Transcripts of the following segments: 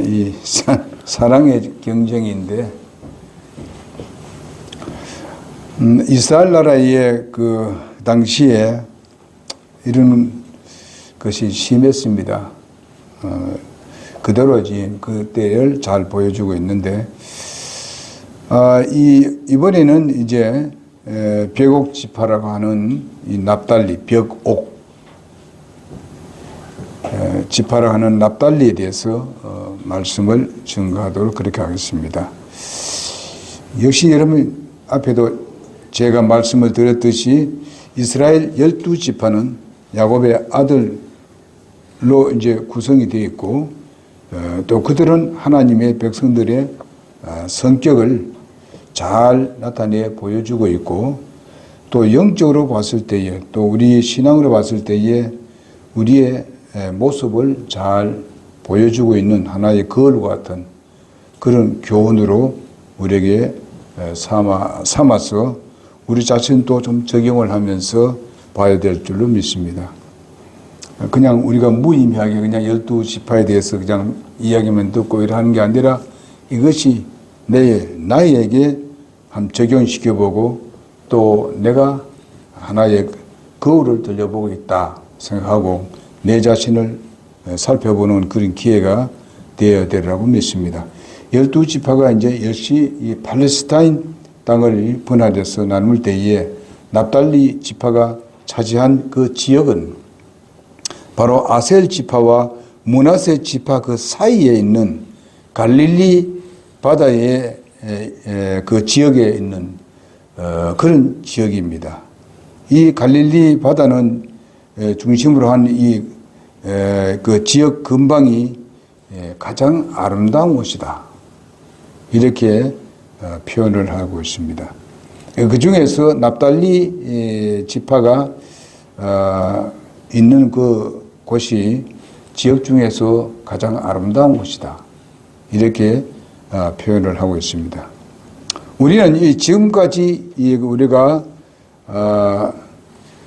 이 사랑의 경쟁인데, 이스라엘 나라의 그 당시에 이런 것이 심했습니다. 그대로 지금 그때를 잘 보여주고 있는데, 이번에는 이제 벽옥 지파라고 하는 이 납달리, 벽옥 지파라고 하는 납달리에 대해서 말씀을 증거하도록 그렇게 하겠습니다. 역시 여러분 앞에도 제가 말씀을 드렸듯이 이스라엘 12지파는 야곱의 아들로 이제 구성이 되어 있고, 또 그들은 하나님의 백성들의 성격을 잘 나타내 보여주고 있고, 또 영적으로 봤을 때에, 또 우리 신앙으로 봤을 때에 우리의 모습을 잘 보여주고 있는 하나의 거울과 같은 그런 교훈으로 우리에게 삼아서 우리 자신도 좀 적용을 하면서 봐야 될 줄로 믿습니다. 그냥 우리가 무의미하게 그냥 12지파에 대해서 그냥 이야기만 듣고 이러는 게 아니라 이것이 나에게 한번 적용시켜보고 또 내가 하나의 거울을 들려보고 있다 생각하고 내 자신을 살펴보는 그런 기회가 되어야 되리라고 믿습니다. 12지파가 이제 역시 이 팔레스타인 땅을 분할해서 나눌 때에 납달리 지파가 차지한 그 지역은 바로 아셀 지파와 므낫세 지파 그 사이에 있는 갈릴리 바다의 그 지역에 있는 그런 지역입니다. 이 갈릴리 바다는 중심으로 한 이 그 지역 근방이 가장 아름다운 곳이다. 이렇게 표현을 하고 있습니다. 그 중에서 납달리 지파가 있는 그 곳이 지역 중에서 가장 아름다운 곳이다. 이렇게 표현을 하고 있습니다. 우리는 지금까지 우리가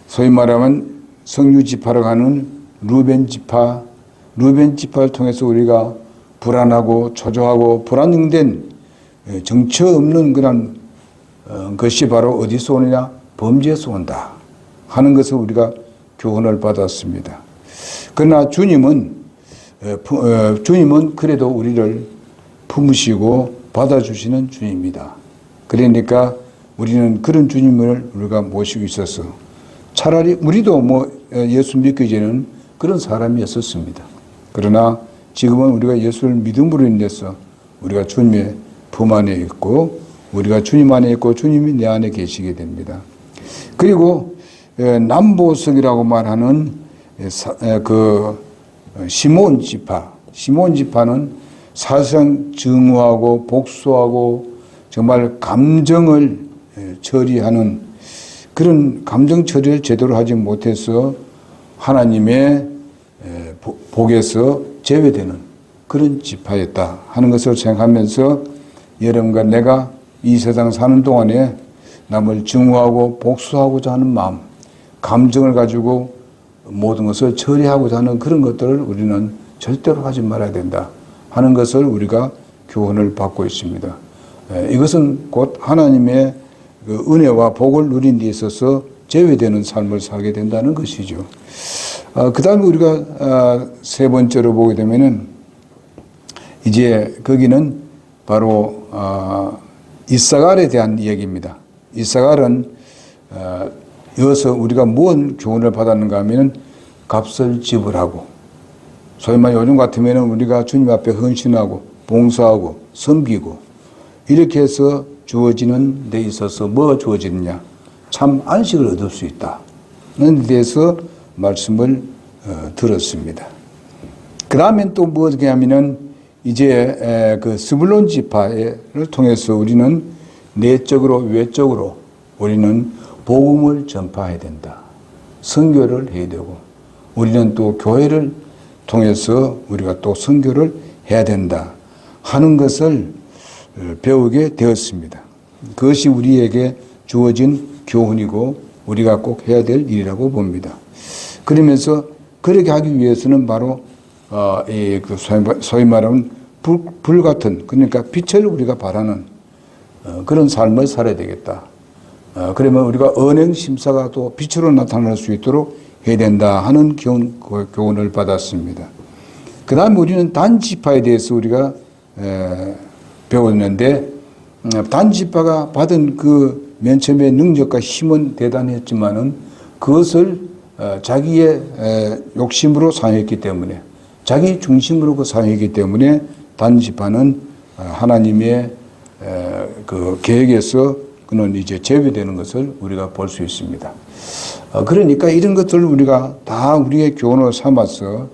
소위 말하면 성류 지파라고 하는 루벤 지파를 통해서 우리가 불안하고 초조하고 불안정된 정처 없는 그런 것이 바로 어디서 오느냐? 범죄에서 온다 하는 것을 우리가 교훈을 받았습니다. 그러나 주님은 그래도 우리를 품으시고 받아주시는 주님입니다. 그러니까 우리는 그런 주님을 우리가 모시고 있어서 차라리 우리도 예수 믿기 전에는 그런 사람이었었습니다. 그러나 지금은 우리가 예수를 믿음으로 인해서 우리가 주님의 품 안에 있고 우리가 주님 안에 있고 주님이 내 안에 계시게 됩니다. 그리고 남보석이라고 말하는 그 시몬 지파는 사실상 증오하고 복수하고 정말 감정을 처리하는 그런 감정 처리를 제대로 하지 못해서 하나님의 복에서 제외되는 그런 지파였다 하는 것을 생각하면서 여러분과 내가 이 세상 사는 동안에 남을 증오하고 복수하고자 하는 마음, 감정을 가지고 모든 것을 처리하고자 하는 그런 것들을 우리는 절대로 하지 말아야 된다 하는 것을 우리가 교훈을 받고 있습니다. 이것은 곧 하나님의 그 은혜와 복을 누린 데 있어서 제외되는 삶을 살게 된다는 것이죠. 그 다음에 우리가 세 번째로 보게 되면은 이제 거기는 바로 이사갈에 대한 이야기입니다. 이사갈은 여기서 우리가 무슨 교훈을 받았는가 하면은 값을 지불하고, 소위 말 요즘 같으면은 우리가 주님 앞에 헌신하고 봉사하고 섬기고 이렇게 해서 주어지는 데 있어서 뭐가 주어지느냐? 참 안식을 얻을 수 있다는 데 대해서 말씀을 들었습니다. 그 다음엔 또 뭐게 하면은 이제 그 스불론 지파를 통해서 우리는 내적으로 외적으로 우리는 복음을 전파해야 된다. 선교를 해야 되고 우리는 또 교회를 통해서 우리가 또 선교를 해야 된다 하는 것을 배우게 되었습니다. 그것이 우리에게 주어진 교훈이고 우리가 꼭 해야 될 일이라고 봅니다. 그러면서 그렇게 하기 위해서는 바로 그 소위 말하면 불 같은, 그러니까 빛을 우리가 바라는 그런 삶을 살아야 되겠다. 그러면 우리가 언행 심사가 또 빛으로 나타날 수 있도록 해야 된다 하는 교훈을 받았습니다. 그 다음에 우리는 단지파에 대해서 우리가 배웠는데, 단지파가 받은 그 맨 처음에 능력과 힘은 대단했지만은 그것을 자기의 욕심으로 사용했기 때문에, 자기 중심으로 사용했기 때문에 단지파는 하나님의 그 계획에서 그는 이제 제외되는 것을 우리가 볼 수 있습니다. 그러니까 이런 것들을 우리가 다 우리의 교훈으로 삼아서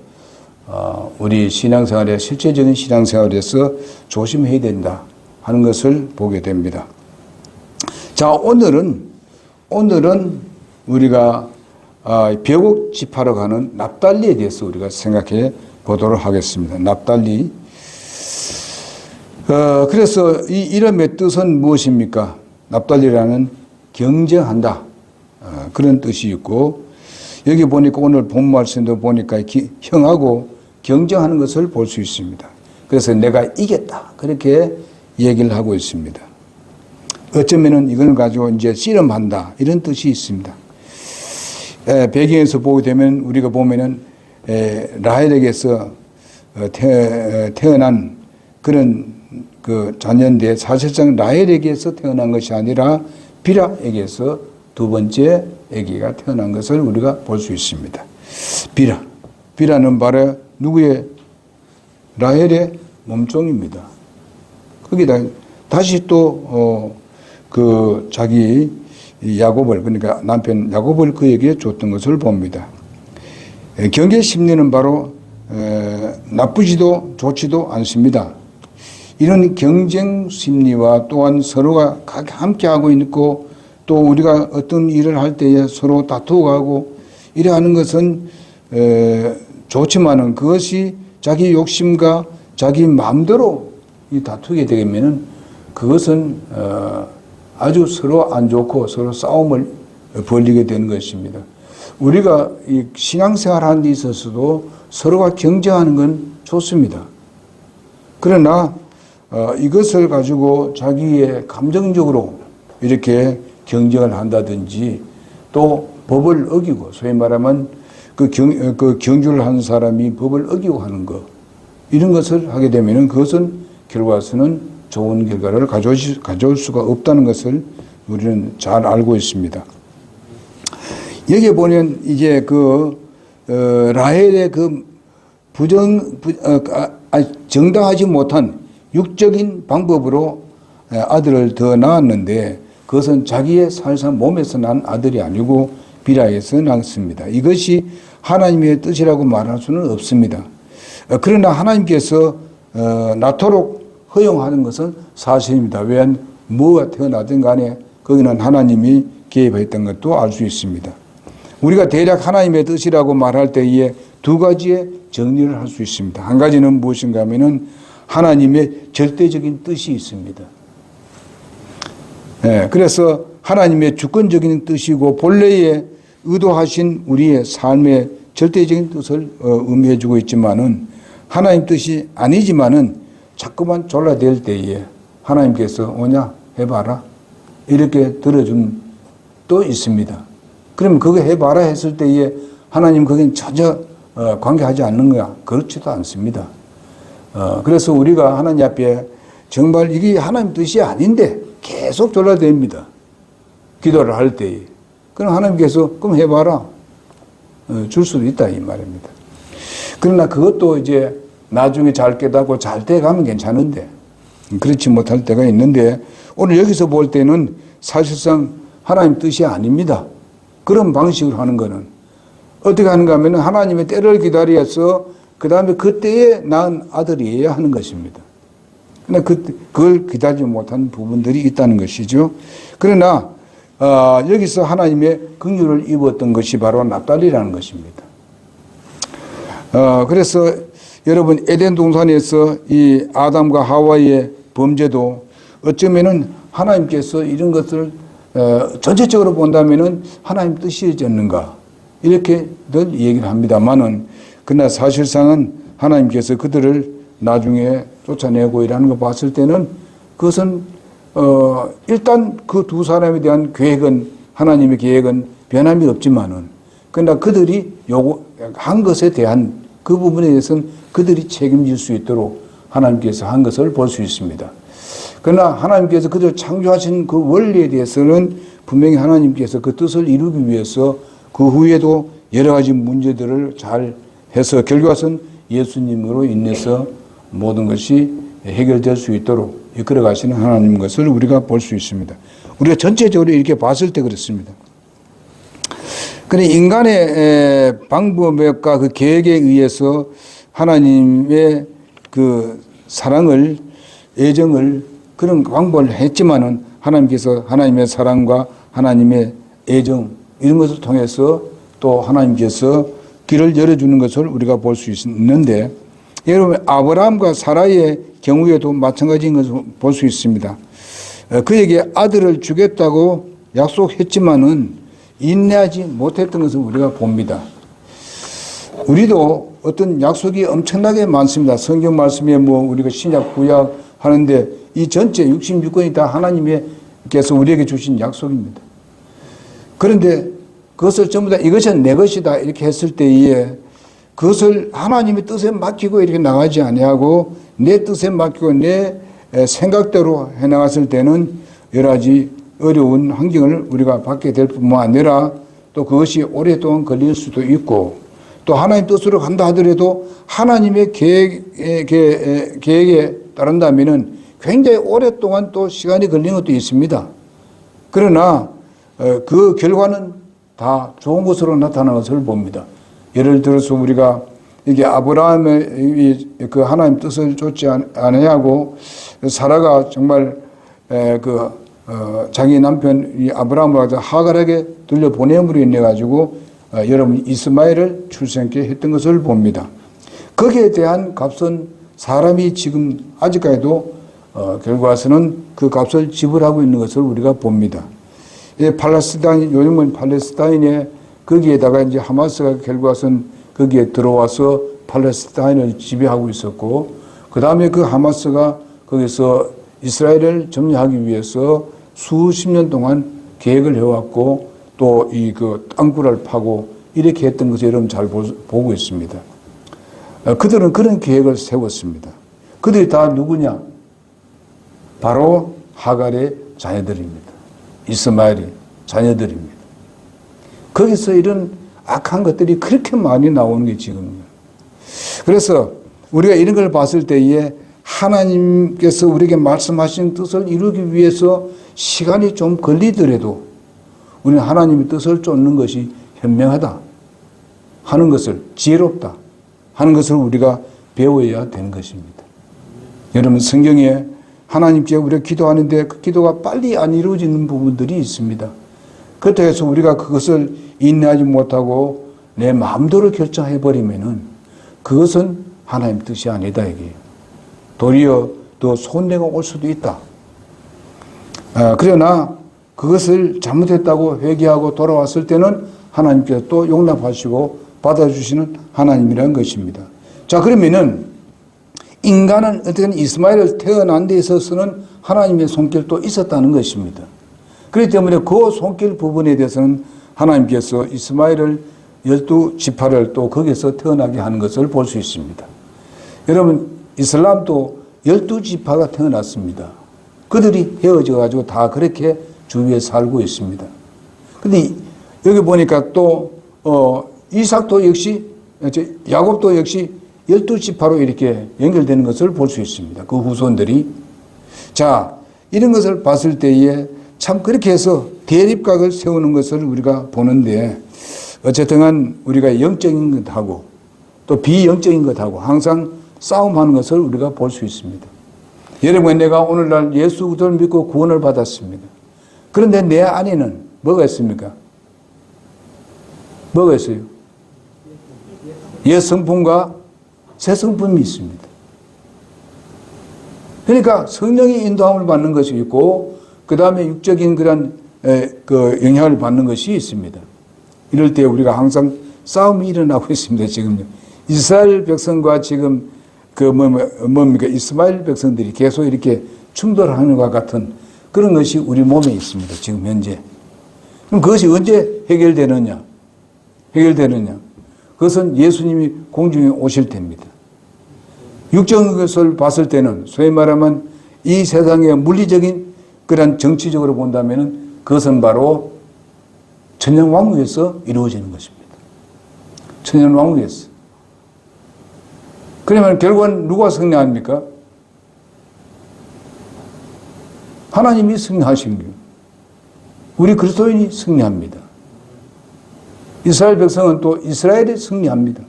우리 신앙생활에, 실제적인 신앙생활에서 조심해야 된다 하는 것을 보게 됩니다. 자, 오늘은 우리가 벼곡 지파로 가는 납달리에 대해서 우리가 생각해 보도록 하겠습니다. 납달리. 그래서 이 이름의 뜻은 무엇입니까? 납달리라는 경쟁한다, 그런 뜻이 있고, 여기 보니까 오늘 본 말씀도 보니까 형하고 경쟁하는 것을 볼 수 있습니다. 그래서 내가 이겼다, 그렇게 얘기를 하고 있습니다. 어쩌면은 이걸 가지고 이제 씨름한다, 이런 뜻이 있습니다. 배경에서 보게 되면 우리가 보면은 라헬에게서 태어난 그런 그 자녀인데, 사실상 라헬에게서 태어난 것이 아니라 비라에게서 두 번째 아기가 태어난 것을 우리가 볼 수 있습니다. 비라는 바로 누구의? 라헬의 몸종입니다. 거기다 다시 또 그 자기 야곱을, 그러니까 남편 야곱을 그에게 줬던 것을 봅니다. 경계 심리는 바로 나쁘지도 좋지도 않습니다. 이런 경쟁 심리와 또한 서로가 함께하고 있고, 또 우리가 어떤 일을 할 때에 서로 다투고 하고 이래 하는 것은 좋지만은, 그것이 자기 욕심과 자기 마음대로 다투게 되면은 그것은 아주 서로 안 좋고 서로 싸움을 벌이게 되는 것입니다. 우리가 이 신앙생활 하는 데 있어서도 서로가 경쟁하는 건 좋습니다. 그러나 이것을 가지고 자기의 감정적으로 이렇게 경쟁을 한다든지, 또 법을 어기고, 소위 말하면 그 경주를 하는 사람이 법을 어기고 하는 것, 이런 것을 하게 되면 그것은 결과서는 좋은 결과를 가져올 수가 없다는 것을 우리는 잘 알고 있습니다. 여기에 보면 이제 라헬의 정당하지 못한 육적인 방법으로 아들을 더 낳았는데, 그것은 자기의 살상 몸에서 난 아들이 아니고 비라에서 낳습니다. 이것이 하나님의 뜻이라고 말할 수는 없습니다. 그러나 하나님께서 낳도록 허용하는 것은 사실입니다. 왜 뭐가 태어나든 간에 거기는 하나님이 개입했던 것도 알 수 있습니다. 우리가 대략 하나님의 뜻이라고 말할 때에 두 가지의 정리를 할 수 있습니다. 한 가지는 무엇인가 하면은 하나님의 절대적인 뜻이 있습니다. 그래서 하나님의 주권적인 뜻이고 본래의 의도하신 우리의 삶의 절대적인 뜻을 의미해 주고 있지만은, 하나님 뜻이 아니지만은 자꾸만 졸라댈 때에 하나님께서 오냐 해봐라 이렇게 들어준 또 있습니다. 그럼 그거 해봐라 했을 때에 하나님 거긴 전혀 관계하지 않는 거야? 그렇지도 않습니다. 그래서 우리가 하나님 앞에 정말 이게 하나님 뜻이 아닌데 계속 졸라댑니다. 기도를 할 때에. 그럼 하나님께서 그럼 해봐라 줄 수도 있다 이 말입니다. 그러나 그것도 이제 나중에 잘 깨닫고 잘 돼가면 괜찮은데, 그렇지 못할 때가 있는데, 오늘 여기서 볼 때는 사실상 하나님 뜻이 아닙니다. 그런 방식으로 하는 거는 어떻게 하는가 하면 하나님의 때를 기다려서 그 다음에 그때에 낳은 아들이어야 하는 것입니다. 그러나 그걸 기다리지 못한 부분들이 있다는 것이죠. 그러나 여기서 하나님의 긍휼을 입었던 것이 바로 납달리라는 것입니다. 그래서 여러분, 에덴 동산에서 이 아담과 하와의 범죄도 어쩌면은 하나님께서 이런 것을 전체적으로 본다면은 하나님 뜻이었는가 이렇게 늘 얘기를 합니다만은, 그러나 사실상은 하나님께서 그들을 나중에 쫓아내고 이라는 거 봤을 때는 그것은 일단 그 두 사람에 대한 계획은 하나님의 계획은 변함이 없지만은 그러나 그들이 한 것에 대한 그 부분에 대해서는 그들이 책임질 수 있도록 하나님께서 한 것을 볼 수 있습니다. 그러나 하나님께서 그들을 창조하신 그 원리에 대해서는 분명히 하나님께서 그 뜻을 이루기 위해서 그 후에도 여러 가지 문제들을 잘 해서 결과는 예수님으로 인해서 모든 것이 해결될 수 있도록 이끌어 가시는 하나님 것을 우리가 볼 수 있습니다. 우리가 전체적으로 이렇게 봤을 때 그렇습니다. 그런데 인간의 방법과 그 계획에 의해서 하나님의 그 사랑을, 애정을 그런 방법을 했지만은 하나님께서 하나님의 사랑과 하나님의 애정 이런 것을 통해서 또 하나님께서 길을 열어주는 것을 우리가 볼 수 있는데 여러분 아브라함과 사라의 경우에도 마찬가지인 것을 볼 수 있습니다. 그에게 아들을 주겠다고 약속했지만은 인내하지 못했던 것을 우리가 봅니다. 우리도 어떤 약속이 엄청나게 많습니다. 성경 말씀에 뭐 우리가 신약 구약 하는데 이 전체 66권이 다 하나님께서 우리에게 주신 약속입니다. 그런데 그것을 전부 다 이것은 내 것이다 이렇게 했을 때에 그것을 하나님의 뜻에 맡기고 이렇게 나가지 아니하고 내 뜻에 맡기고 내 생각대로 해나갔을 때는 여러 가지 어려운 환경을 우리가 받게 될 뿐만 아니라 또 그것이 오랫동안 걸릴 수도 있고 또 하나님 뜻으로 간다 하더라도 하나님의 계획에 따른다면은 굉장히 오랫동안 또 시간이 걸리는 것도 있습니다. 그러나 그 결과는 다 좋은 것으로 나타나는 것을 봅니다. 예를 들어서 우리가 이게 아브라함의 그 하나님 뜻을 쫓지 않으냐고 사라가 정말 자기 남편 이 아브라함을 하갈에게 돌려보냄으로 인해 가지고 여러분 이스마엘을 출생케 했던 것을 봅니다. 거기에 대한 값은 사람이 지금 아직까지도 결과서는 그 값을 지불하고 있는 것을 우리가 봅니다. 팔레스타인 요즘은 팔레스타인에 거기에다가 이제 하마스가 결과선 거기에 들어와서 팔레스타인을 지배하고 있었고 그 다음에 그 하마스가 거기서 이스라엘을 점령하기 위해서 수십 년 동안 계획을 해왔고 또 이 그 땅굴을 파고 이렇게 했던 것을 여러분 잘 보고 있습니다. 그들은 그런 계획을 세웠습니다. 그들이 다 누구냐? 바로 하갈의 자녀들입니다. 이스마엘의 자녀들입니다. 거기서 이런 악한 것들이 그렇게 많이 나오는 게 지금이에요. 그래서 우리가 이런 걸 봤을 때에 하나님께서 우리에게 말씀하신 뜻을 이루기 위해서 시간이 좀 걸리더라도 우리는 하나님의 뜻을 쫓는 것이 현명하다 하는 것을 지혜롭다 하는 것을 우리가 배워야 되는 것입니다. 여러분 성경에 하나님께 우리가 기도하는데 그 기도가 빨리 안 이루어지는 부분들이 있습니다. 그렇다고 해서 우리가 그것을 인내하지 못하고 내 마음대로 결정해버리면은 그것은 하나님 뜻이 아니다 이게요. 도리어 더 손해가 올 수도 있다. 그러나 그것을 잘못했다고 회개하고 돌아왔을 때는 하나님께서 또 용납하시고 받아주시는 하나님이라는 것입니다. 자 그러면은 인간은 어떻게든 이스마엘을 태어난 데 있어서는 하나님의 손길도 있었다는 것입니다. 그렇기 때문에 그 손길 부분에 대해서는 하나님께서 이스마엘을 12지파를 또 거기서 태어나게 하는 것을 볼 수 있습니다. 여러분 이슬람도 12지파가 태어났습니다. 그들이 헤어져 가지고 다 그렇게 주위에 살고 있습니다. 근데 여기 보니까 또 이삭도 역시 야곱도 역시 12지파로 이렇게 연결되는 것을 볼 수 있습니다. 그 후손들이. 자, 이런 것을 봤을 때에 참 그렇게 해서 대립각을 세우는 것을 우리가 보는데 어쨌든 우리가 영적인 것하고 또 비영적인 것하고 항상 싸움하는 것을 우리가 볼 수 있습니다. 여러분 내가 오늘날 예수 그리스도를 믿고 구원을 받았습니다. 그런데 내 안에는 뭐가 있습니까? 뭐가 있어요? 옛 성품과 새 성품이 있습니다. 그러니까 성령의 인도함을 받는 것이 있고 그 다음에 육적인 그런 그 영향을 받는 것이 있습니다. 이럴 때 우리가 항상 싸움이 일어나고 있습니다. 지금요. 이스라엘 백성과 지금 뭡니까? 이스마엘 백성들이 계속 이렇게 충돌하는 것과 같은 그런 것이 우리 몸에 있습니다. 지금 현재. 그럼 그것이 언제 해결되느냐? 그것은 예수님이 공중에 오실 때입니다. 육적인 것을 봤을 때는 소위 말하면 이 세상의 물리적인 그런 정치적으로 본다면 그것은 바로 천년왕국에서 이루어지는 것입니다. 천년왕국에서. 그러면 결국은 누가 승리합니까? 하나님이 승리하신 거예요. 우리 그리스도인이 승리합니다. 이스라엘 백성은 또 이스라엘이 승리합니다.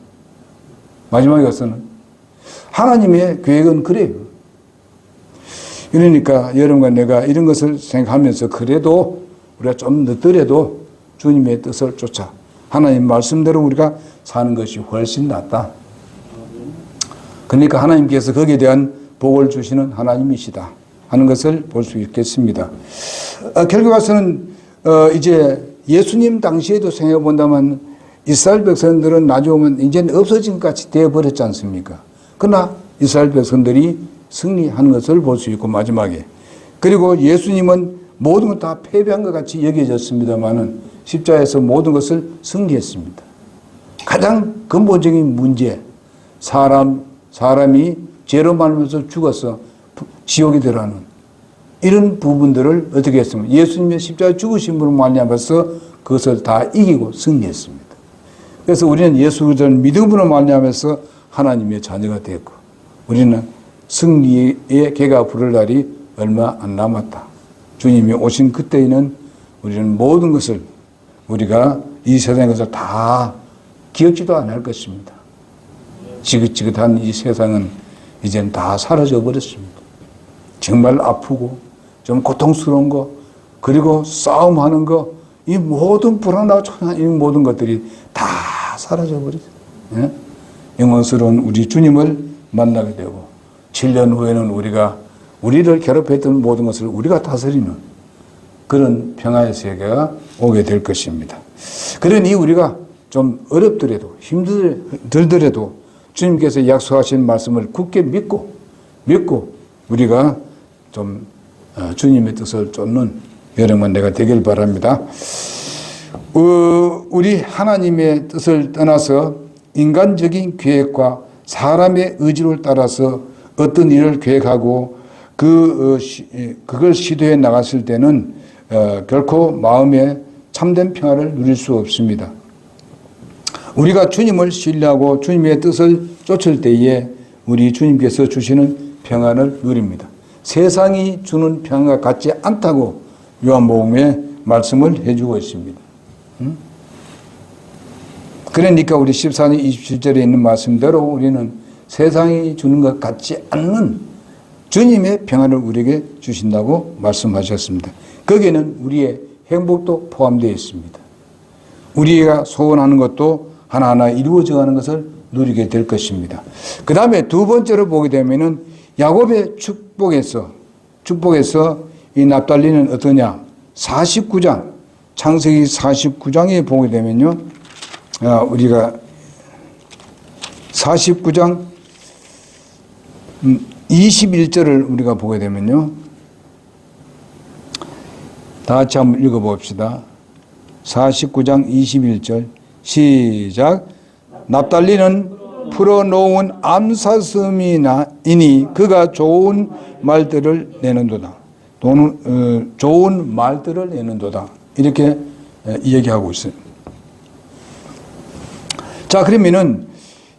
마지막에 가서는 하나님의 계획은 그래요. 그러니까 여러분과 내가 이런 것을 생각하면서 그래도 우리가 좀 늦더라도 주님의 뜻을 쫓아 하나님 말씀대로 우리가 사는 것이 훨씬 낫다. 그러니까 하나님께서 거기에 대한 복을 주시는 하나님이시다 하는 것을 볼 수 있겠습니다. 결국 와서는 이제 예수님 당시에도 생각해 본다면 이스라엘 백성들은 나중에 오면 이제는 없어진 것 같이 되어버렸지 않습니까? 그러나 이스라엘 백성들이 승리하는 것을 볼 수 있고 마지막에 그리고 예수님은 모든 것 다 패배한 것 같이 여겨졌습니다만은 십자가에서 모든 것을 승리했습니다. 가장 근본적인 문제 사람이 죄로 말하면서 죽어서 지옥에 들어가는 이런 부분들을 어떻게 했습니까? 예수님의 십자가 죽으심으로 말미암아서 그것을 다 이기고 승리했습니다. 그래서 우리는 예수 그리스도를 믿음으로 말미암아서 하나님의 자녀가 되었고 우리는 승리의 개가 부를 날이 얼마 안 남았다. 주님이 오신 그때에는 우리는 모든 것을 우리가 이 세상의 것을 다 기억지도 않을 것입니다. 지긋지긋한 이 세상은 이젠 다 사라져 버렸습니다. 정말 아프고 좀 고통스러운 거 그리고 싸움하는 거 이 모든 불안하고 초라한 이 모든 것들이 다 사라져 버리죠. 예? 영원스러운 우리 주님을 만나게 되고 7년 후에는 우리를 괴롭혔던 모든 것을 우리가 다스리는 그런 평화의 세계가 오게 될 것입니다. 그러니 우리가 좀 어렵더라도 힘들더라도 주님께서 약속하신 말씀을 굳게 믿고 우리가 좀 주님의 뜻을 쫓는 여러분 내가 되길 바랍니다. 우리 하나님의 뜻을 떠나서 인간적인 계획과 사람의 의지를 따라서 어떤 일을 계획하고 그걸 시도해 나갔을 때는 결코 마음에 참된 평화를 누릴 수 없습니다. 우리가 주님을 신뢰하고 주님의 뜻을 쫓을 때에 우리 주님께서 주시는 평안을 누립니다. 세상이 주는 평화가 같지 않다고 요한복음에 말씀을 해주고 있습니다. 그러니까 우리 14절 27절에 있는 말씀대로 우리는 세상이 주는 것 같지 않는 주님의 평안을 우리에게 주신다고 말씀하셨습니다. 거기에는 우리의 행복도 포함되어 있습니다. 우리가 소원하는 것도 하나하나 이루어져 가는 것을 누리게 될 것입니다. 그 다음에 두 번째로 보게 되면은 야곱의 축복에서 이 납달리는 어떠냐? 49장, 창세기 49장에 보게 되면요. 우리가 49장 21절을 우리가 보게 되면요. 다 같이 한번 읽어봅시다. 49장 21절 시작. 납달리는 풀어놓은 암사슴이니 그가 좋은 말들을 내는도다. 좋은 말들을 내는도다. 이렇게 얘기하고 있어요. 자, 그러면은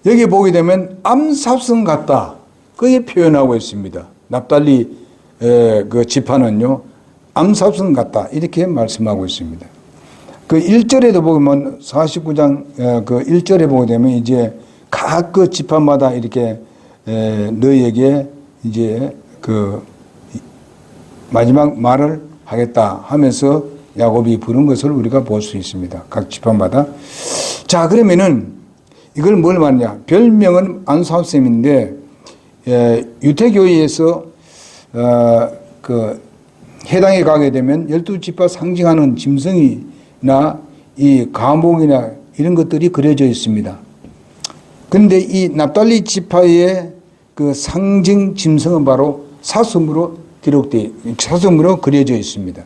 여기 보게 되면 암사슴 같다. 그게 표현하고 있습니다. 납달리 그 지파는요, 암사슴 같다. 이렇게 말씀하고 있습니다. 그 1절에도 보면 49장 그 1절에 보게 되면 이제 각 그 지파마다 이렇게 너희에게 이제 그 마지막 말을 하겠다 하면서 야곱이 부른 것을 우리가 볼 수 있습니다. 각 지파마다. 자, 그러면은 이걸 뭘 말하냐? 별명은 안사슴인데 유태교회에서 그 해당에 가게 되면 12지파 상징하는 짐승이나 이 가몽이나 이런 것들이 그려져 있습니다. 그런데 이 납달리 지파의 그 상징 짐승은 바로 사슴으로 사슴으로 그려져 있습니다.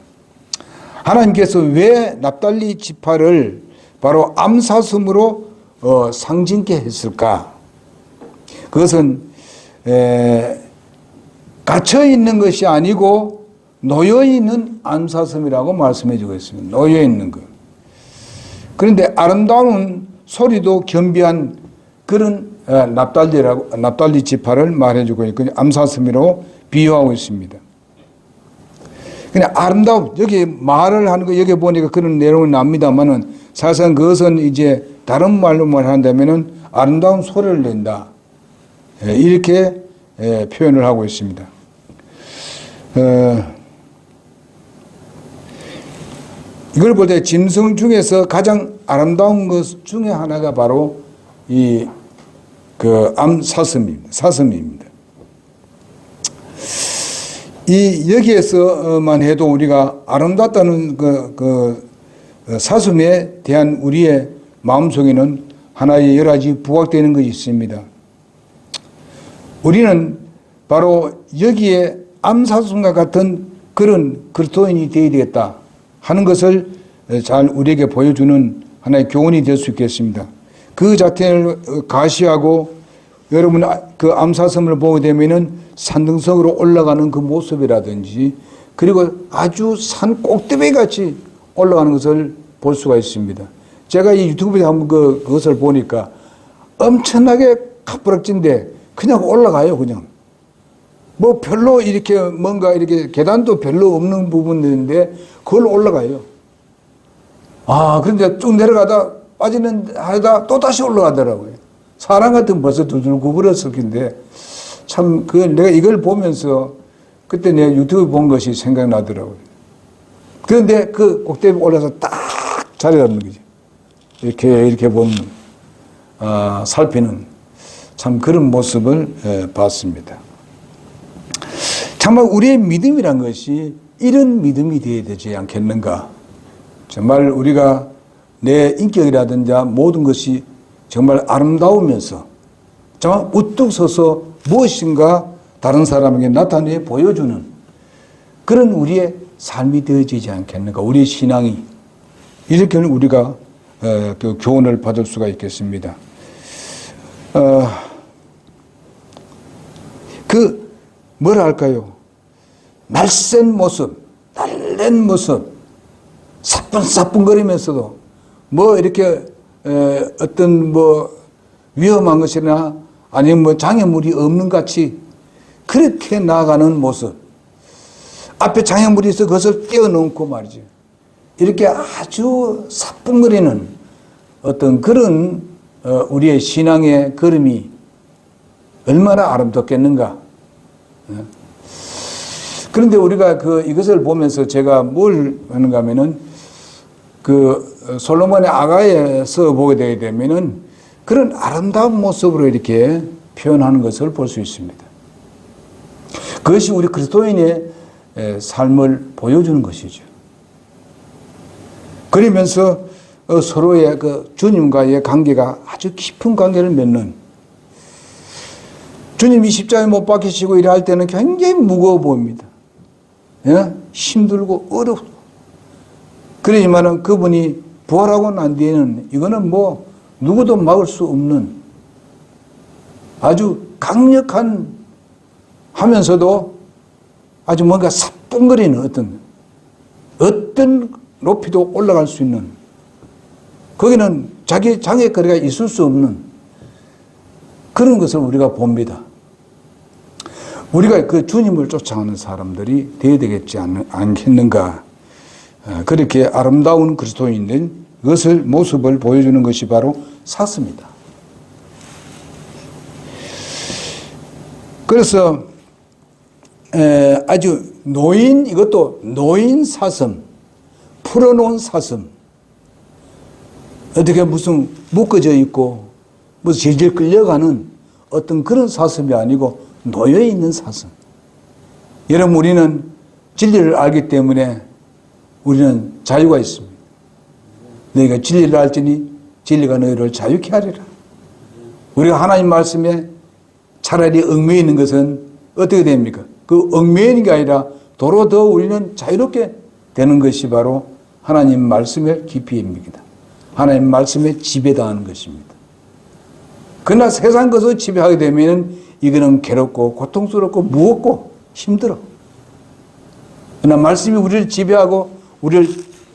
하나님께서 왜 납달리 지파를 바로 암사슴으로 상징케 했을까? 그것은 갇혀 있는 것이 아니고 놓여 있는 암사슴이라고 말씀해 주고 있습니다. 놓여 있는 것. 그런데 아름다운 소리도 겸비한 그런 납달리 지파를 말해주고 있고 암사슴이라고 비유하고 있습니다. 그냥 아름다움, 여기 말을 하는 거, 여기 보니까 그런 내용이 납니다만은 사실상 그것은 이제 다른 말로 말한다면은 아름다운 소리를 낸다. 이렇게 표현을 하고 있습니다. 이걸 볼 때 짐승 중에서 가장 아름다운 것 중에 하나가 바로 사슴입니다. 여기에서만 해도 우리가 아름답다는 사슴에 대한 우리의 마음속에는 하나의 여러 가지 부각되는 것이 있습니다. 우리는 바로 여기에 암사슴과 같은 그런 그리스도인이 되어야 되겠다 하는 것을 잘 우리에게 보여주는 하나의 교훈이 될 수 있겠습니다. 그 자체를 가시하고 여러분 그 암사슴을 보게 되면은 산등성으로 올라가는 그 모습이라든지 그리고 아주 산 꼭대기 같이 올라가는 것을 볼 수가 있습니다. 제가 이 유튜브에 한번 그것을 보니까 엄청나게 가부락진데 그냥 올라가요, 그냥. 뭐 별로 이렇게 뭔가 이렇게 계단도 별로 없는 부분인데 그걸 올라가요. 그런데 쭉 내려가다 빠지는 하다 또 다시 올라가더라고요. 사람 같으면 벌써 두 눈을 구부렸을 텐데 참 내가 이걸 보면서 그때 내가 유튜브 본 것이 생각나더라고요. 그런데 그 꼭대기 올라서 딱 자리 잡는 거죠. 이렇게 보면 살피는 참 그런 모습을 봤습니다. 정말 우리의 믿음이란 것이 이런 믿음이 되어야 되지 않겠는가. 정말 우리가 내 인격이라든지 모든 것이 정말 아름다우면서 정말 우뚝 서서 무엇인가 다른 사람에게 나타내 보여주는 그런 우리의 삶이 되어지지 않겠는가. 우리의 신앙이. 이렇게는 우리가 그 교훈을 받을 수가 있겠습니다. 뭐라 할까요? 날쌘 모습, 날랜 모습, 사뿐사뿐거리면서도 이렇게 어떤 위험한 것이나 아니면 장애물이 없는 같이 그렇게 나아가는 모습. 앞에 장애물이 있어 그것을 떼어놓고 말이죠. 이렇게 아주 사뿐거리는 어떤 그런 우리의 신앙의 걸음이 얼마나 아름답겠는가. 그런데 우리가 이것을 보면서 제가 뭘 하는가 하면은 솔로몬의 아가에서 보게 되게 되면은 그런 아름다운 모습으로 이렇게 표현하는 것을 볼 수 있습니다. 그것이 우리 그리스도인의 삶을 보여주는 것이죠. 그러면서 서로의 주님과의 관계가 아주 깊은 관계를 맺는, 주님이 십자가에 못 박히시고 이래 할 때는 굉장히 무거워 보입니다. 예? 힘들고 어렵고. 그러지만은 그분이 부활하고 난 뒤에는 이거는 누구도 막을 수 없는 아주 강력한 하면서도 아주 뭔가 사뿐거리는 어떤 높이도 올라갈 수 있는, 거기는 자기 장애거리가 있을 수 없는 그런 것을 우리가 봅니다. 우리가 그 주님을 쫓아가는 사람들이 되어야 되겠지 않겠는가. 그렇게 아름다운 그리스도인들 모습을 보여주는 것이 바로 사슴이다. 그래서 아주 이것도 노인 사슴, 풀어놓은 사슴, 어떻게 무슨 묶어져 있고 무슨 질질 끌려가는 어떤 그런 사슴이 아니고 놓여있는 사슴. 여러분, 우리는 진리를 알기 때문에 우리는 자유가 있습니다. 너희가 진리를 알지니 진리가 너희를 자유케 하리라. 우리가 하나님 말씀에 차라리 얽매여 있는 것은 어떻게 됩니까? 그 얽매여 있는 게 아니라 도로 더 우리는 자유롭게 되는 것이 바로 하나님 말씀의 깊이입니다. 하나님 말씀에 지배당하는 것입니다. 그러나 세상 것을 지배하게 되면 이거는 괴롭고 고통스럽고 무겁고 힘들어. 그러나 말씀이 우리를 지배하고 우리를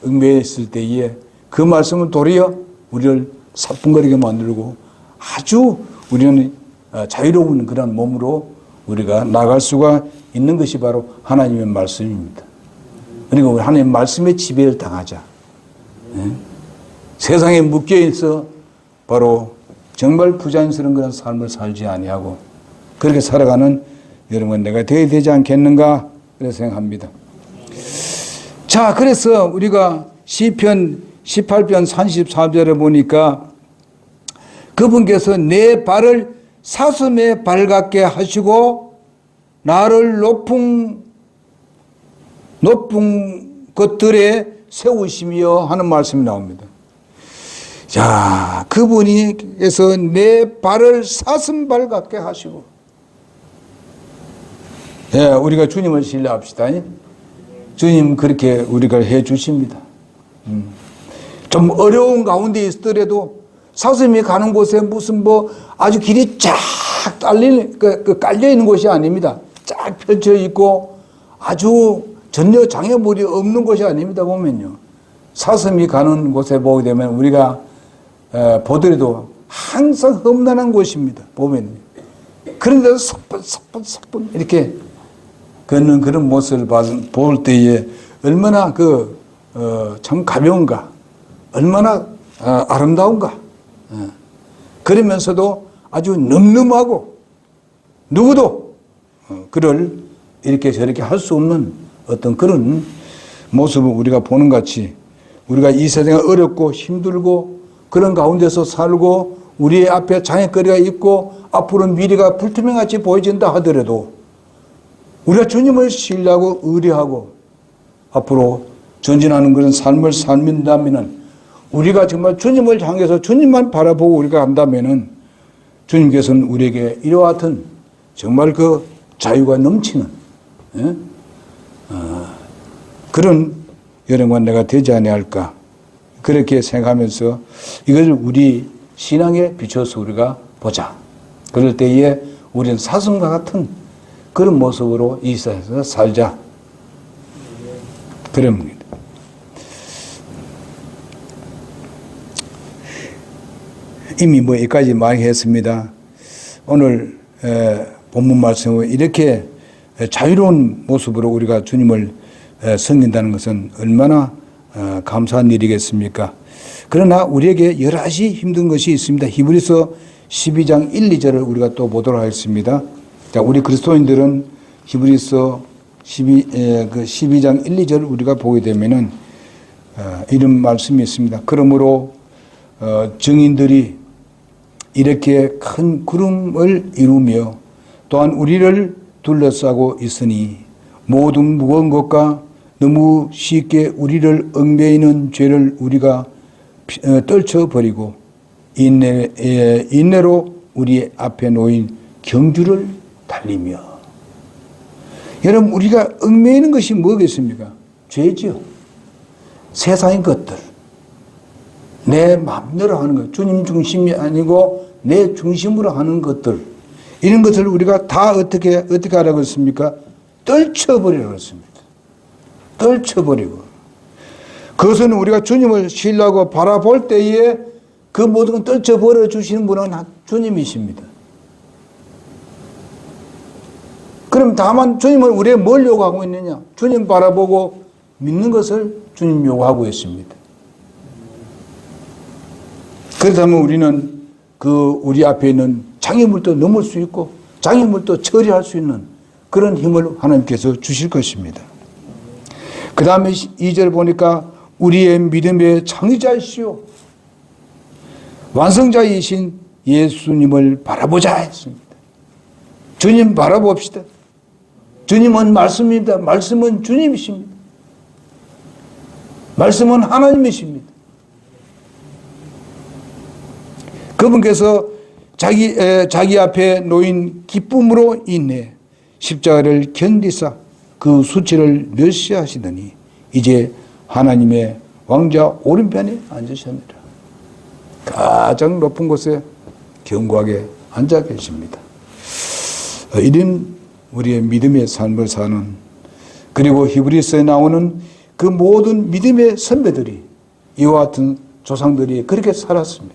얽매였을 때에 그 말씀은 도리어 우리를 사뿐거리게 만들고 아주 우리는 자유로운 그런 몸으로 우리가 나갈 수가 있는 것이 바로 하나님의 말씀입니다. 그리고 우리 하나님의 말씀에 지배를 당하자. 세상에 묶여있어 바로 정말 부자연스러운 그런 삶을 살지 아니하고 그렇게 살아가는 여러분 내가 되어야 되지 않겠는가 그렇게 생각합니다. 자, 그래서 우리가 시편 18편 34절에 보니까 그분께서 내 발을 사슴에 발같게 하시고 나를 높은 것들에 세우시며 하는 말씀이 나옵니다. 자, 그분께서 내 발을 사슴발 같게 하시고, 예, 우리가 주님을 신뢰합시다. 주님 그렇게 우리가 해 주십니다. 좀 어려운 가운데 있더라도 사슴이 가는 곳에 무슨 뭐 아주 길이 쫙 깔려 있는 곳이 아닙니다. 쫙 펼쳐 있고 아주 전혀 장애물이 없는 곳이 아닙니다. 보면요. 사슴이 가는 곳에 보게 되면 우리가 보더라도 항상 험난한 곳입니다. 보면. 그런데도 석분 이렇게 걷는 그런 모습을 볼 때에 얼마나 참 가벼운가, 얼마나 아름다운가. 그러면서도 아주 늠름하고 누구도 그를 이렇게 저렇게 할 수 없는 어떤 그런 모습을 우리가 보는 같이 우리가 이 세상에 어렵고 힘들고 그런 가운데서 살고 우리 앞에 장애거리가 있고 앞으로 미래가 불투명같이 보여진다 하더라도 우리가 주님을 신뢰하고 의뢰하고 앞으로 전진하는 그런 삶을 살민다면은 우리가 정말 주님을 향해서 주님만 바라보고 우리가 한다면은 주님께서는 우리에게 이와 같은 정말 그 자유가 넘치는 그런 여러분과 내가 되지 아니할까 그렇게 생각하면서 이것을 우리 신앙에 비춰서 우리가 보자. 그럴 때에 우리는 사슴과 같은 그런 모습으로 이 세상에서 살자. 그런 겁니다. 이미 뭐 여기까지 많이 했습니다. 오늘 본문 말씀을 이렇게 자유로운 모습으로 우리가 주님을 섬긴다는 것은 얼마나 감사한 일이겠습니까? 그러나 우리에게 여러 가지 힘든 것이 있습니다. 히브리서 12장 1, 2절을 우리가 또 보도록 하겠습니다. 자, 우리 그리스도인들은 히브리서 12장 1, 2절을 우리가 보게 되면은 이런 말씀이 있습니다. 그러므로 증인들이 이렇게 큰 구름을 이루며 또한 우리를 둘러싸고 있으니 모든 무거운 것과 너무 쉽게 우리를 얽매이는 죄를 우리가 떨쳐버리고 인내로 우리 앞에 놓인 경주를 달리며. 여러분 우리가 얽매이는 것이 뭐겠습니까? 죄지요. 세상의 것들. 내 마음대로 하는 것. 주님 중심이 아니고 내 중심으로 하는 것들. 이런 것을 우리가 다 어떻게 하라고 했습니까? 떨쳐버리라고 했습니다. 떨쳐버리고. 그것은 우리가 주님을 신뢰하고 바라볼 때에 그 모든 걸 떨쳐버려 주시는 분은 주님이십니다. 그럼 다만 주님을 우리에 뭘 요구하고 있느냐? 주님 바라보고 믿는 것을 주님 요구하고 있습니다. 그렇다면 우리는 우리 앞에 있는 장애물도 넘을 수 있고 장애물도 처리할 수 있는 그런 힘을 하나님께서 주실 것입니다. 그 다음에 2절 보니까 우리의 믿음의 창의자이시오 완성자이신 예수님을 바라보자 했습니다. 주님 바라봅시다. 주님은 말씀입니다. 말씀은 주님이십니다. 말씀은 하나님이십니다. 그분께서 자기 앞에 놓인 기쁨으로 인해 십자가를 견디사 그 수치를 멸시하시더니 이제 하나님의 왕자 오른편에 앉으셨느라. 가장 높은 곳에 견고하게 앉아 계십니다. 이런 우리의 믿음의 삶을 사는, 그리고 히브리서에 나오는 그 모든 믿음의 선배들이 이와 같은 조상들이 그렇게 살았습니다.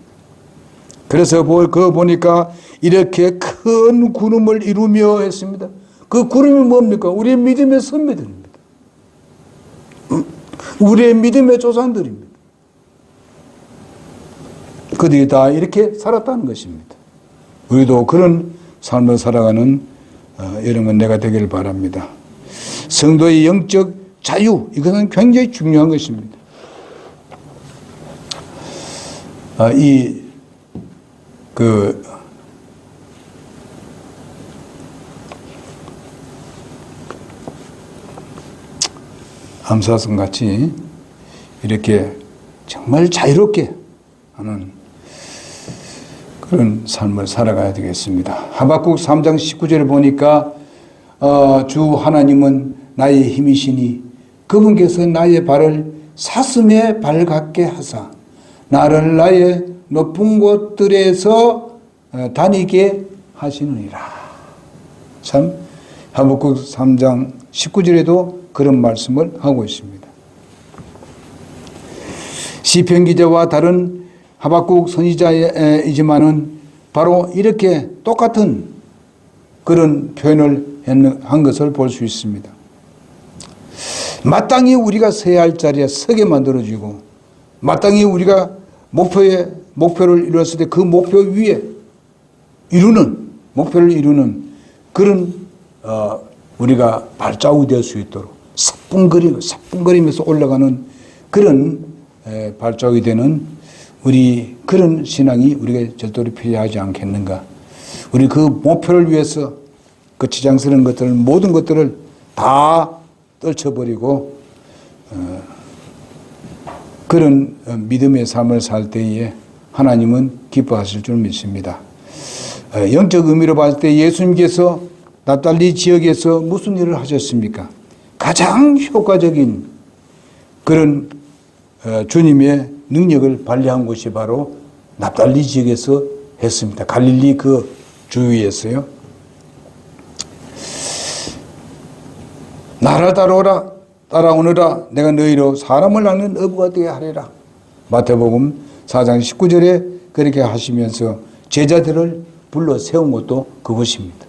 그래서 그거 보니까 이렇게 큰 구름을 이루며 했습니다. 그 구름이 뭡니까? 우리의 믿음의 선배들입니다. 우리의 믿음의 조상들입니다. 그들이 다 이렇게 살았다는 것입니다. 우리도 그런 삶을 살아가는 여러분 내가 되기를 바랍니다. 성도의 영적 자유, 이것은 굉장히 중요한 것입니다. 암사성 같이 이렇게 정말 자유롭게 하는 그런 삶을 살아가야 되겠습니다. 하박국 3장 19절에 보니까 주 하나님은 나의 힘이시니 그분께서 나의 발을 사슴의 발 같게 하사 나를 나의 높은 곳들에서 다니게 하시느니라. 참 하박국 3장 19절에도 그런 말씀을 하고 있습니다. 시편 기자와 다른 하박국 선지자이지만은 바로 이렇게 똑같은 그런 표현을 한 것을 볼 수 있습니다. 마땅히 우리가 서야 할 자리에 서게 만들어주고, 마땅히 우리가 목표를 이루었을 때 그 목표 위에 목표를 이루는 그런 우리가 발자국이 될 수 있도록 사뿐거리면서 올라가는 그런 발자국이 되는 우리 그런 신앙이 우리가 절대로 필요하지 않겠는가. 우리 그 목표를 위해서 그 지장스러운 것들, 모든 것들을 다 떨쳐버리고 그런 믿음의 삶을 살 때에 하나님은 기뻐하실 줄 믿습니다. 영적 의미로 봤을 때 예수님께서 납달리 지역에서 무슨 일을 하셨습니까? 가장 효과적인 그런 주님의 능력을 발휘한 곳이 바로 납달리 지역에서 했습니다. 갈릴리 그 주위에서요. 나를 따라오너라. 내가 너희로 사람을 낳는 어부가 되게 하리라. 마태복음 4장 19절에 그렇게 하시면서 제자들을 불러 세운 것도 그것입니다.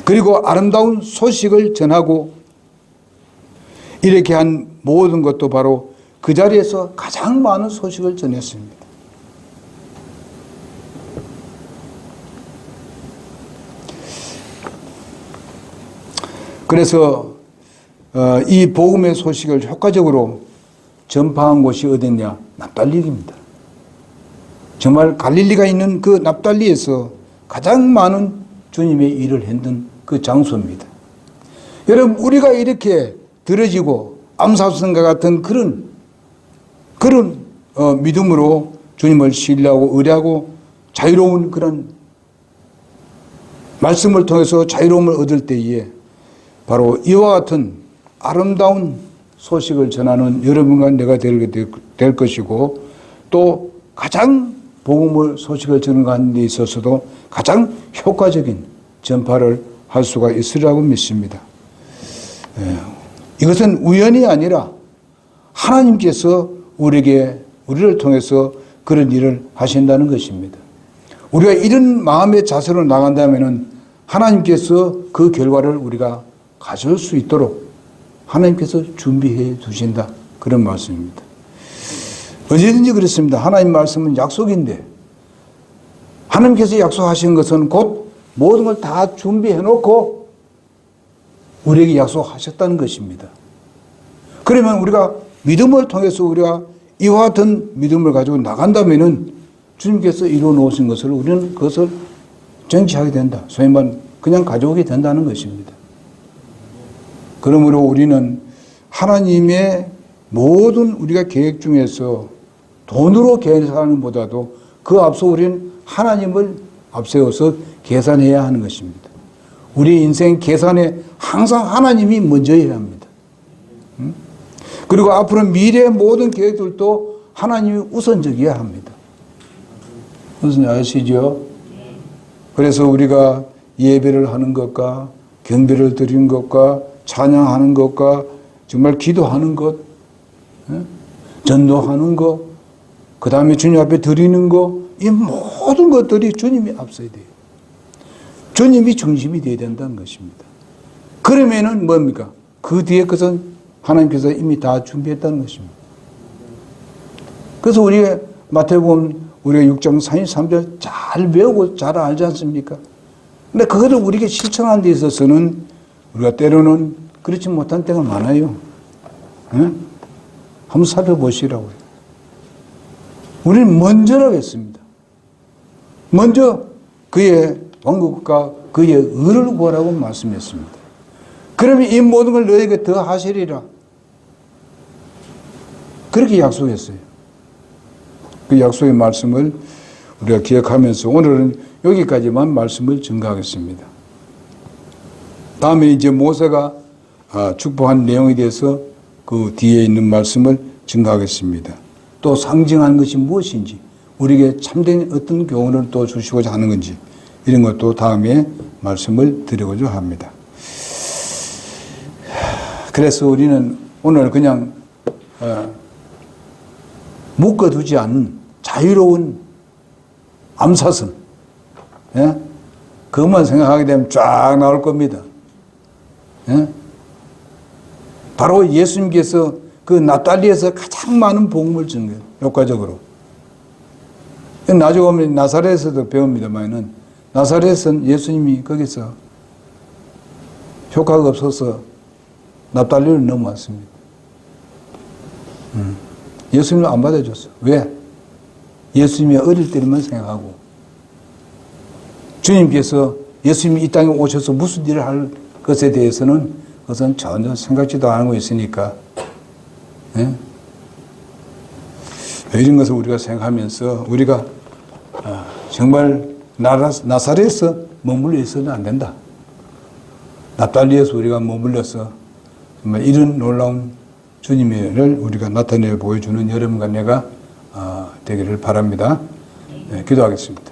그리고 아름다운 소식을 전하고 이렇게 한 모든 것도 바로 그 자리에서 가장 많은 소식을 전했습니다. 그래서 이 복음의 소식을 효과적으로 전파한 곳이 어딨냐? 납달리입니다. 정말 갈릴리가 있는 그 납달리에서 가장 많은 주님의 일을 했던 그 장소입니다. 여러분, 우리가 이렇게 들어지고 암사성과 같은 그런 믿음으로 주님을 신뢰하고 의뢰하고 자유로운 그런 말씀을 통해서 자유로움을 얻을 때에 바로 이와 같은 아름다운 소식을 전하는 여러분과 내가 될 것이고, 또 가장 복음을 소식을 전하는 데 있어서도 가장 효과적인 전파를 할 수가 있으리라고 믿습니다. 이것은 우연이 아니라 하나님께서 우리를 통해서 그런 일을 하신다는 것입니다. 우리가 이런 마음의 자세로 나간다면 하나님께서 그 결과를 우리가 가져올 수 있도록 하나님께서 준비해 두신다. 그런 말씀입니다. 언제든지 그렇습니다. 하나님 말씀은 약속인데 하나님께서 약속하신 것은 곧 모든 걸 다 준비해 놓고 우리에게 약속하셨다는 것입니다. 그러면 우리가 믿음을 통해서 우리가 이와 같은 믿음을 가지고 나간다면은 주님께서 이루어 놓으신 것을 우리는 그것을 정치하게 된다. 소위 말하면 그냥 가져오게 된다는 것입니다. 그러므로 우리는 하나님의 모든 우리가 계획 중에서 돈으로 계획하는 것보다도 그 앞서 우리는 하나님을 앞세워서 계산해야 하는 것입니다. 우리 인생 계산에 항상 하나님이 먼저여야 합니다. 그리고 앞으로 미래의 모든 계획들도 하나님이 우선적이어야 합니다. 무슨 아시죠? 그래서 우리가 예배를 하는 것과 경배를 드리는 것과 찬양하는 것과 정말 기도하는 것, 전도하는 것, 그 다음에 주님 앞에 드리는 것, 이 모든 것들이 주님이 앞서야 돼요. 주님이 중심이 되어야 된다는 것입니다. 그러면은 뭡니까? 그 뒤에 것은 하나님께서 이미 다 준비했다는 것입니다. 그래서 우리가 마태복음 우리가 6장 33절 잘 배우고 잘 알지 않습니까? 근데 그거를 우리가 실천하는 데 있어서는 우리가 때로는 그렇지 못한 때가 많아요. 한번 살펴보시라고요. 우리는 먼저라고 했습니다. 먼저 그의 왕국과 그의 의를 구하라고 말씀했습니다. 그러면 이 모든 걸 너에게 더 하시리라. 그렇게 약속했어요. 그 약속의 말씀을 우리가 기억하면서 오늘은 여기까지만 말씀을 증거하겠습니다. 다음에 이제 모세가 축복한 내용에 대해서 그 뒤에 있는 말씀을 증거하겠습니다. 또 상징하는 것이 무엇인지, 우리에게 참된 어떤 교훈을 또 주시고자 하는 건지, 이런 것도 다음에 말씀을 드리고자 합니다. 그래서 우리는 오늘 그냥 묶어두지 않은 자유로운 암사선, 그것만 생각하게 되면 쫙 나올 겁니다. 바로 예수님께서 그 납달리에서 가장 많은 복음을 준 거예요. 효과적으로. 나중에 보면 나사렛에서도 배웁니다만은 나사렛은 예수님이 거기서 효과가 없어서 납달리를 넘어왔습니다. 예수님은 안 받아줬어. 왜? 예수님이 어릴 때만 생각하고 주님께서 예수님이 이 땅에 오셔서 무슨 일을 할 것에 대해서는 그것은 전혀 생각지도 않고 있으니까 이런 것을 우리가 생각하면서 우리가 정말 나사렛에서 머물러 있어도 안 된다. 납달리에서 우리가 머물러서 정말 이런 놀라운 주님을 우리가 나타내 보여주는 여러분과 내가 되기를 바랍니다. 기도하겠습니다.